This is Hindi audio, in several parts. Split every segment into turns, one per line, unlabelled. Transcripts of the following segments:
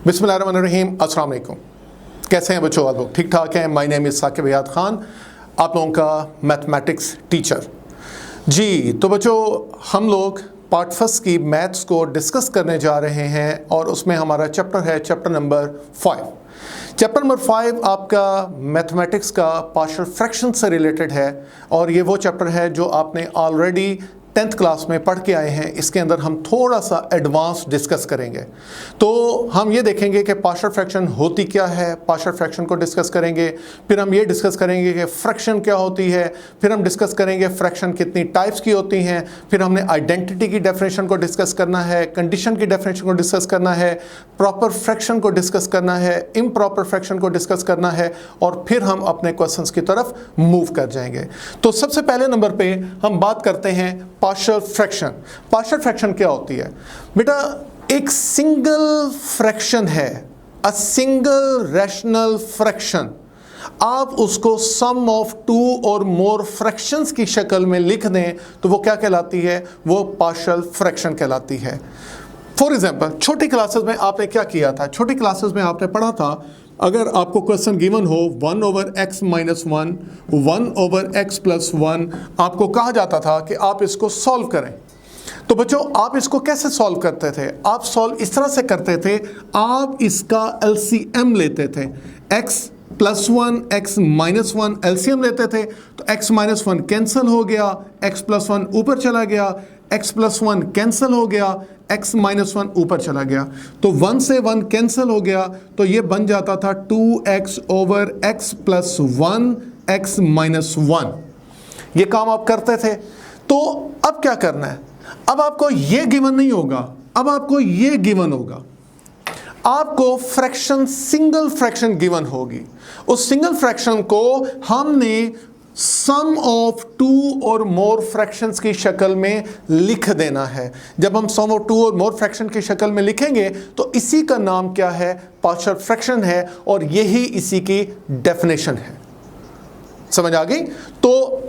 बिस्मिल्लाहिर्रहमानिर्रहीम, अस्सलाम वालेकुम। कैसे हैं बच्चों? आप लोग ठीक ठाक हैं? माय नेम इज़ साकिब याद खान, आप लोगों का मैथमेटिक्स टीचर। जी तो बच्चों, हम लोग पार्ट फर्स्ट की मैथ्स को डिस्कस करने जा रहे हैं और उसमें हमारा चैप्टर है चैप्टर नंबर 5। चैप्टर नंबर 5 आपका मैथमेटिक्स का पार्शियल फ्रैक्शन से रिलेटेड है और ये वो चैप्टर है जो आपने ऑलरेडी 10th क्लास में पढ़ के आए हैं। इसके अंदर हम थोड़ा सा एडवांस डिस्कस करेंगे। तो हम ये देखेंगे कि पार्शियल फ्रैक्शन होती क्या है, पार्शियल फ्रैक्शन को डिस्कस करेंगे। फिर हम ये डिस्कस करेंगे कि फ्रैक्शन क्या होती है। फिर हम डिस्कस करेंगे फ्रैक्शन कितनी टाइप्स की होती हैं। फिर हमने आइडेंटिटी की डेफिनेशन को डिस्कस करना है, कंडीशन की डेफिनेशन को डिस्कस करना है, प्रॉपर फ्रैक्शन को डिस्कस करना है, इम्प्रॉपर फ्रैक्शन को डिस्कस करना है और फिर हम अपने क्वेश्चंस की तरफ मूव कर जाएंगे। तो सबसे पहले नंबर पे हम बात करते हैं पार्शियल फ्रैक्शन। पार्शियल फ्रैक्शन क्या होती है बेटा? एक सिंगल फ्रैक्शन है, अ सिंगल रैशनल फ्रैक्शन। आप उसको सम ऑफ टू और मोर फ्रैक्शंस की शक्ल में लिख दें तो वो क्या कहलाती है? वो पार्शियल फ्रैक्शन कहलाती है। फॉर एग्जाम्पल, छोटी क्लासेस में आपने क्या किया था? छोटी क्लासेस में आपने पढ़ा था, अगर आपको क्वेश्चन गिवन हो 1/x - 1, 1/x + 1, आपको कहा जाता था कि आप इसको सॉल्व करें। तो बच्चों, आप इसको कैसे सॉल्व करते थे? आप सॉल्व इस तरह से करते थे, आप इसका LCM लेते थे। x + 1 x - 1 LCM लेते थे तो x - 1 कैंसिल हो गया, x + 1 ऊपर चला गया, x + 1 कैंसिल हो गया, x - 1 ऊपर चला गया, तो 1 से 1 कैंसिल हो गया, तो ये बन जाता था 2x/x + 1 x - 1। ये काम आप करते थे। तो अब क्या करना है? अब आपको ये गिवन नहीं होगा, अब आपको ये गिवन होगा। आपको फ्रैक्शन, सिंगल फ्रैक्शन गिवन होगी। उस सिंगल फ्रैक्शन को हमने सम ऑफ टू और मोर फ्रैक्शंस की शक्ल में लिख देना है। जब हम सम ऑफ टू और मोर फ्रैक्शन की शक्ल में लिखेंगे तो इसी का नाम क्या है? पार्शियल फ्रैक्शन है और यही इसी की डेफिनेशन है। समझ आ गई? तो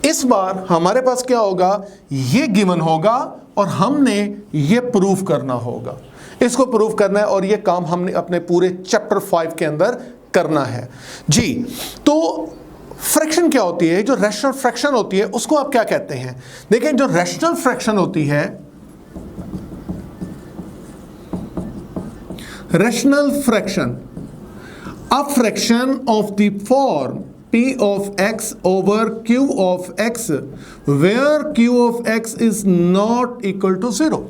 इस बार हमारे पास क्या होगा? ये गिवन होगा और हमने ये प्रूफ करना होगा। इसको प्रूफ करना है और ये काम हमने अपने पूरे चैप्टर 5 के अंदर करना है। जी तो फ्रैक्शन क्या होती है? जो रैशनल फ्रैक्शन होती है उसको आप क्या कहते हैं? देखिए, जो रैशनल फ्रैक्शन होती है, rational fraction, a fraction of the form p of x over q of x where q of x is not equal to 0।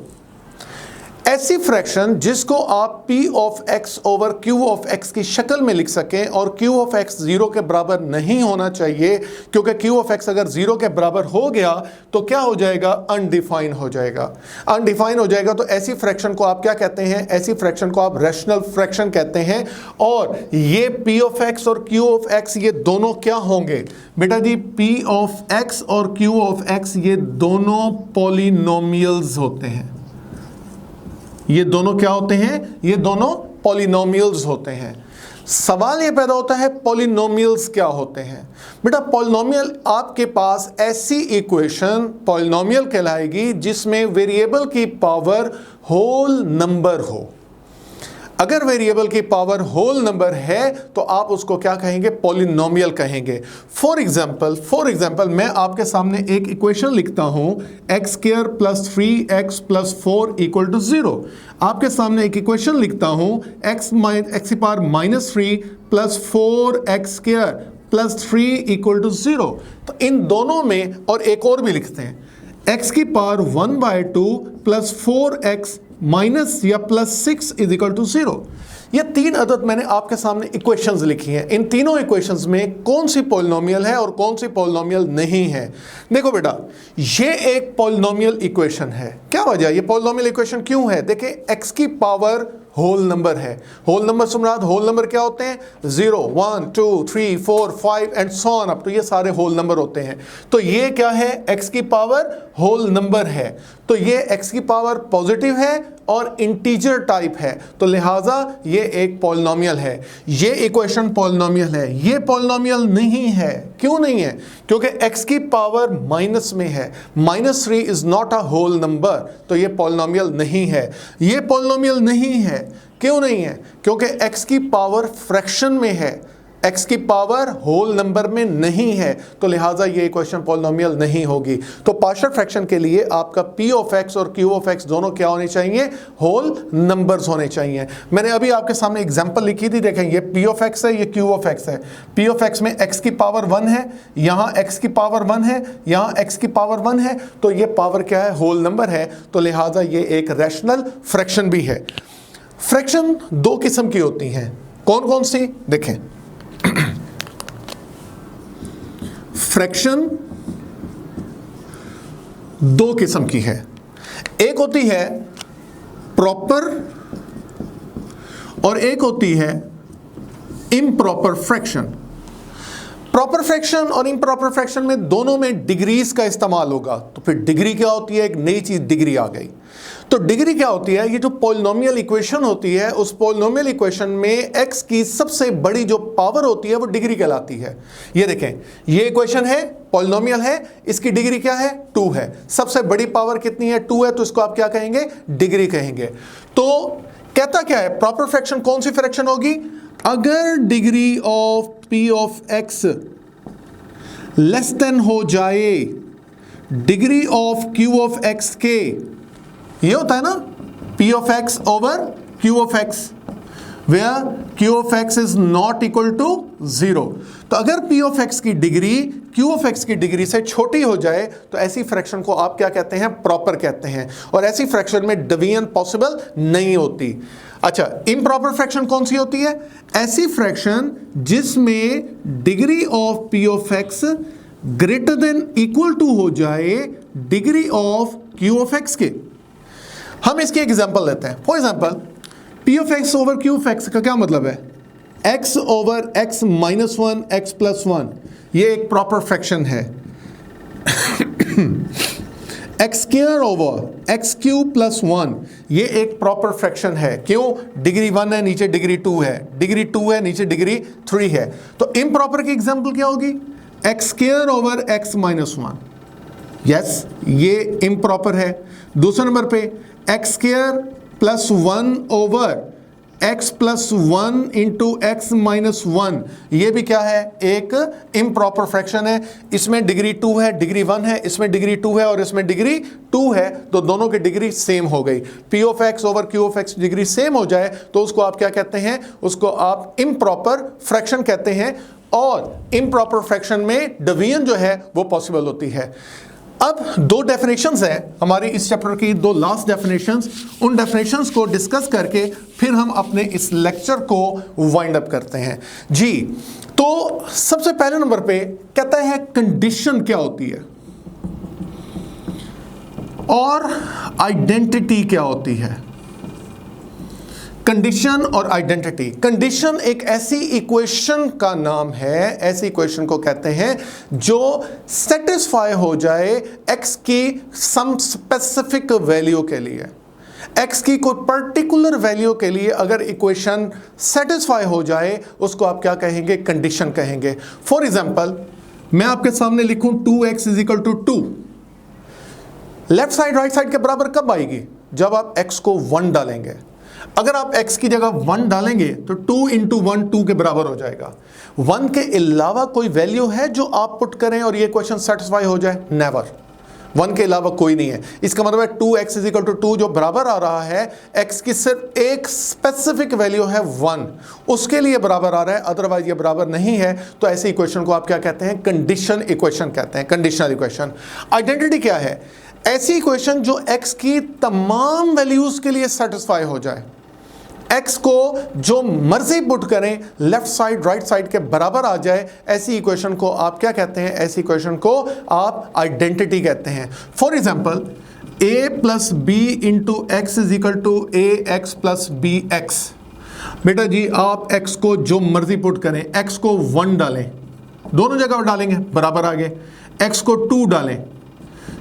ऐसी फ्रैक्शन जिसको आप p of x over q of x की शक्ल में लिख सकें और q of x 0 के बराबर नहीं होना चाहिए, क्योंकि q of x अगर 0 के बराबर हो गया तो क्या हो जाएगा? अनडिफाइन हो जाएगा। अनडिफाइन हो जाएगा तो ऐसी फ्रैक्शन को आप क्या कहते हैं? ऐसी फ्रैक्शन को आप रैशनल फ्रैक्शन कहते हैं। और ये p of x और q of x ये दोनों क्या होंगे बेटा जी? p of x और q of x ये दोनों पॉलिनोमियल्स होते हैं। ये दोनों क्या होते हैं? ये दोनों पॉलिनोमियल्स होते हैं। सवाल ये पैदा होता है, पॉलिनोमियल्स क्या होते हैं? बेटा, पॉलिनोमियल आपके पास ऐसी इक्वेशन पॉलिनोमियल कहलाएगी जिसमें वेरिएबल की पावर होल नंबर हो। अगर वेरिएबल की पावर होल नंबर है तो आप उसको क्या कहेंगे? पॉलिनोमियल कहेंगे। फॉर एग्जाम्पल मैं आपके सामने एक इक्वेशन लिखता हूं, x² + 3x + 4 = 0। आपके सामने एक इक्वेशन लिखता हूं, x की पावर -3 + 4x² + 3 = 0। तो इन दोनों में और एक और भी लिखते हैं, x की पावर 1/2 + 4x माइनस या +6 = 0। ये तीन अदद मैंने आपके सामने इक्वेशंस लिखी हैं। इन तीनों इक्वेशंस में कौन सी पॉलिनोमियल है और कौन सी पॉलिनोमियल नहीं है? देखो बेटा, ये एक पॉलिनोमियल इक्वेशन है। क्या वजह? ये पॉलिनोमियल इक्वेशन क्यों है? देखिए, x की पावर होल नंबर है। होल नंबर से मुराद होल नंबर क्या होते हैं? 0, 1, 2, 3, 4, 5 and so on up to, ये सारे होल नंबर होते हैं। तो ये क्या है? x की पावर होल नंबर है। तो ये x की पावर पॉजिटिव है और इंटीजर टाइप है, तो लिहाजा ये एक पॉलिनोमियल है। ये इक्वेशन पॉलिनोमियल है। ये पॉलिनोमियल नहीं है। क्यों नहीं है? क्योंकि x की पावर माइनस में है। -3 is not a whole number, तो ये पॉलिनोमियल नहीं है। ये पॉलिनोमियल नहीं है क्यों नहीं है? क्योंकि x की पावर फ्रैक्शन में है, x की पावर होल नंबर में नहीं है, तो लिहाजा ये इक्वेशन पॉलिनोमियल नहीं होगी। तो पार्शियल फ्रैक्शन के लिए आपका p ऑफ x और q ऑफ x दोनों क्या होने चाहिए? होल नंबर्स होने चाहिए। मैंने अभी आपके सामने एग्जांपल लिखी थी, देखें ये p ऑफ x है, ये q ऑफ x है। p ऑफ x में x की पावर 1 है, यहाँ x की पावर 1 है, यहाँ x की पावर 1 है, तो ये पावर क्या है? होल नंबर है, तो लिहाजा ये एक रैशनल फ्रैक्शन भी है। फ्रैक्शन दो किस्म की होती हैं, कौन कौन सी? देखें, फ्रैक्शन दो किस्म की है। एक होती है प्रॉपर और एक होती है इम्प्रॉपर फ्रैक्शन। प्रॉपर फ्रैक्शन और इम्प्रॉपर फ्रैक्शन में दोनों में डिग्रीज का इस्तेमाल होगा। तो फिर डिग्री क्या होती है? एक नई चीज डिग्री आ गई। तो डिग्री क्या होती है? ये जो पॉलिनोमियल इक्वेशन होती है, उस पॉलिनोमियल इक्वेशन में x की सबसे बड़ी जो पावर होती है वो डिग्री कहलाती है। ये देखें, ये इक्वेशन है, पॉलिनोमियल है, इसकी डिग्री क्या है? 2 है। सबसे बड़ी पावर कितनी है? 2 है, तो इसको आप क्या कहेंगे? डिग्री कहेंगे। तो कहता क्या है? प्रॉपर फ्रैक्शन कौन सी फ्रैक्शन होगी? अगर degree of p of x less than हो जाए degree of q of x के, ये होता है ना p of x over q of x, where q of x is not equal to 0। तो अगर p ऑफ x की डिग्री q ऑफ x की डिग्री से छोटी हो जाए तो ऐसी फ्रैक्शन को आप क्या कहते हैं? प्रॉपर कहते हैं। और ऐसी फ्रैक्शन में डिवीजन पॉसिबल नहीं होती। अच्छा, इम्प्रॉपर फ्रैक्शन कौन सी होती है? ऐसी फ्रैक्शन जिसमें degree of p of x greater than equal to हो जाए degree of q of x के। हम इसके एग्जांपल लेते हैं। For example, p of x over q of x का क्या मतलब है? x over x minus 1 x plus 1, ये एक प्रॉपर फ्रैक्शन है। x square over x cube plus 1, ये एक प्रॉपर फ्रैक्शन है। क्यों? डिग्री 1 है, नीचे डिग्री 2 है, डिग्री 2 है, नीचे डिग्री 3 है। तो इम्प्रॉपर की एग्जांपल क्या होगी? x square over x minus 1, yes, ये इम्प्रॉपर है। दूसरे नंबर पे x square plus 1 over x plus 1 into x minus 1, ये भी क्या है? एक इम्प्रॉपर फ्रैक्शन है। इसमें डिग्री 2 है, डिग्री 1 है, इसमें डिग्री 2 है और इसमें डिग्री 2 है, तो दोनों की डिग्री सेम हो गई। p of x over q of x degree same हो जाए तो उसको आप क्या कहते हैं? उसको आप इम्प्रॉपर फ्रैक्शन कहते हैं। और इम्प्रॉपर फ्रैक्शन में डिवीजन जो है वो पॉसिबल होती है। अब दो डेफिनेशंस हैं हमारी इस चैप्टर की, दो लास्ट डेफिनेशंस। उन डेफिनेशंस को डिस्कस करके फिर हम अपने इस लेक्चर को वाइंड अप करते हैं जी। तो सबसे पहले नंबर पे कहता है कंडीशन क्या होती है और आइडेंटिटी क्या होती है। कंडीशन और आइडेंटिटी। कंडीशन एक ऐसी इक्वेशन का नाम है, ऐसी इक्वेशन को कहते हैं जो सेटिस्फाई हो जाए x की सम स्पेसिफिक वैल्यू के लिए। x की कोई पर्टिकुलर वैल्यू के लिए अगर इक्वेशन सेटिस्फाई हो जाए उसको आप क्या कहेंगे? कंडीशन कहेंगे। फॉर एग्जांपल, मैं आपके सामने लिखूं 2x is equal to 2, left side right side के बराबर कब आएगी? जब आप x को 1 डालेंगे। अगर आप x की जगह 1 डालेंगे तो 2 इंटू 1 2 के बराबर हो जाएगा। 1 के अलावा कोई वैल्यू है जो आप पुट करें और ये क्वेश्चन सेटिस्फाई हो जाए? नेवर। 1 के अलावा कोई नहीं है। इसका मतलब है 2x इज इक्वल टू 2 जो बराबर आ रहा है, x की सिर्फ एक स्पेसिफिक वैल्यू है 1, उसके लिए बराबर आ रहा है, अदरवाइज ये बराबर नहीं है। तो ऐसे इक्वेशन को आप क्या कहते हैं? कंडीशन इक्वेशन कहते हैं, कंडीशनल इक्वेशन। आइडेंटिटी क्या है? ऐसी इक्वेशन जो x की तमाम वैल्यूज के लिए सेटिस्फाई हो जाए, x को जो मर्जी पुट करें लेफ्ट साइड राइट साइड के बराबर आ जाए, ऐसी इक्वेशन को आप क्या कहते हैं? ऐसी इक्वेशन को आप आइडेंटिटी कहते हैं। For example, a plus B into X is equal to A X plus B X. बेटा जी, आप x को जो मर्जी पुट करें, x को 1 डालें, दोनों जगह डालेंगे बराबर आ गए। x को 2 डालें,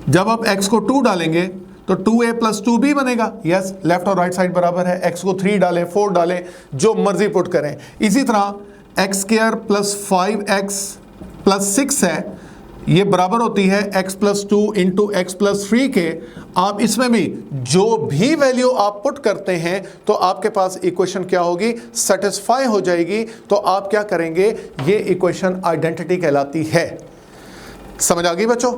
जब आप x को 2 डालेंगे तो 2a प्लस 2b बनेगा। यस, लेफ्ट और राइट साइड बराबर है। x को 3 डालें, 4 डालें, जो मर्जी पुट करें। इसी तरह x square plus 5x plus 6 है, ये बराबर होती है x+2 इंटू x+3 के। आप इसमें भी जो भी वैल्यू आप पुट करते हैं तो आपके पास इक्वेशन क्या होगी, सेटिस्फाई हो जाएगी। तो आप क्या करेंगे, ये इक्वेशन आइडेंटिटी कहलाती है। समझ आ गई बच्चों?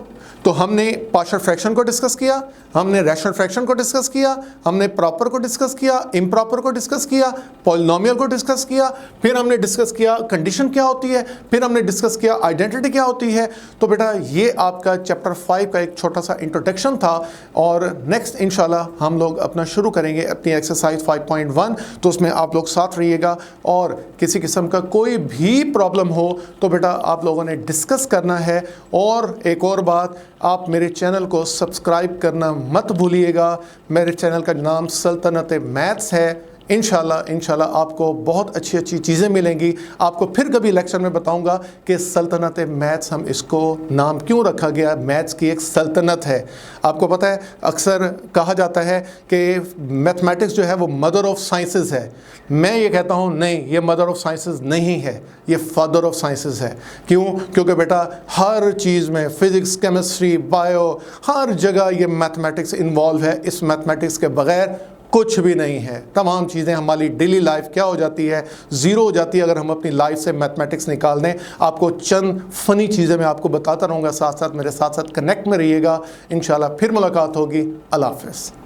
तो हमने पार्शियल फ्रैक्शन को डिस्कस किया, हमने रैशनल फ्रैक्शन को डिस्कस किया, हमने प्रॉपर को डिस्कस किया, इम्प्रॉपर को डिस्कस किया, पॉलिनोमियल को डिस्कस किया, फिर हमने डिस्कस किया कंडीशन क्या होती है, फिर हमने डिस्कस किया आइडेंटिटी क्या होती है। तो बेटा ये आपका चैप्टर 5 का एक छोटा सा इंट्रोडक्शन था। और नेक्स्ट इंशाल्लाह हम लोग अपना शुरू करेंगे अपनी एक्सरसाइज 5.1। तो उसमें आप लोग साथ रहिएगा, और किसी किस्म का कोई भी प्रॉब्लम हो तो बेटा आप लोगों ने डिस्कस करना है। और एक और बात, आप मेरे चैनल को सब्सक्राइब करना मत भूलिएगा। मेरे चैनल का नाम सल्तनत मैथ्स है। इंशाल्लाह आपको बहुत अच्छी अच्छी चीज़ें मिलेंगी। आपको फिर कभी लेक्चर में बताऊंगा कि सल्तनत मैथ्स, हम इसको नाम क्यों रखा गया। मैथ्स की एक सल्तनत है। आपको पता है अक्सर कहा जाता है कि मैथमेटिक्स जो है वो मदर ऑफ साइंसेस है। मैं ये कहता हूँ नहीं, ये मदर ऑफ साइंसेस नहीं है, ये फादर ऑफ साइंसेस है। क्यों? क्योंकि बेटा हर चीज़ में, फिज़िक्स, केमिस्ट्री, बायो, हर जगह ये मैथमेटिक्स इन्वॉल्व है। इस मैथमेटिक्स के बग़ैर कुछ भी नहीं है। तमाम चीज़ें, हमारी डेली लाइफ क्या हो जाती है, ज़ीरो हो जाती है अगर हम अपनी लाइफ से मैथमेटिक्स निकाल दें। आपको चंद फ़नी चीज़ें मैं आपको बताता रहूँगा, साथ साथ मेरे साथ साथ कनेक्ट में रहिएगा। इंशाल्लाह फिर मुलाकात होगी। अल्लाह हाफ़िज़।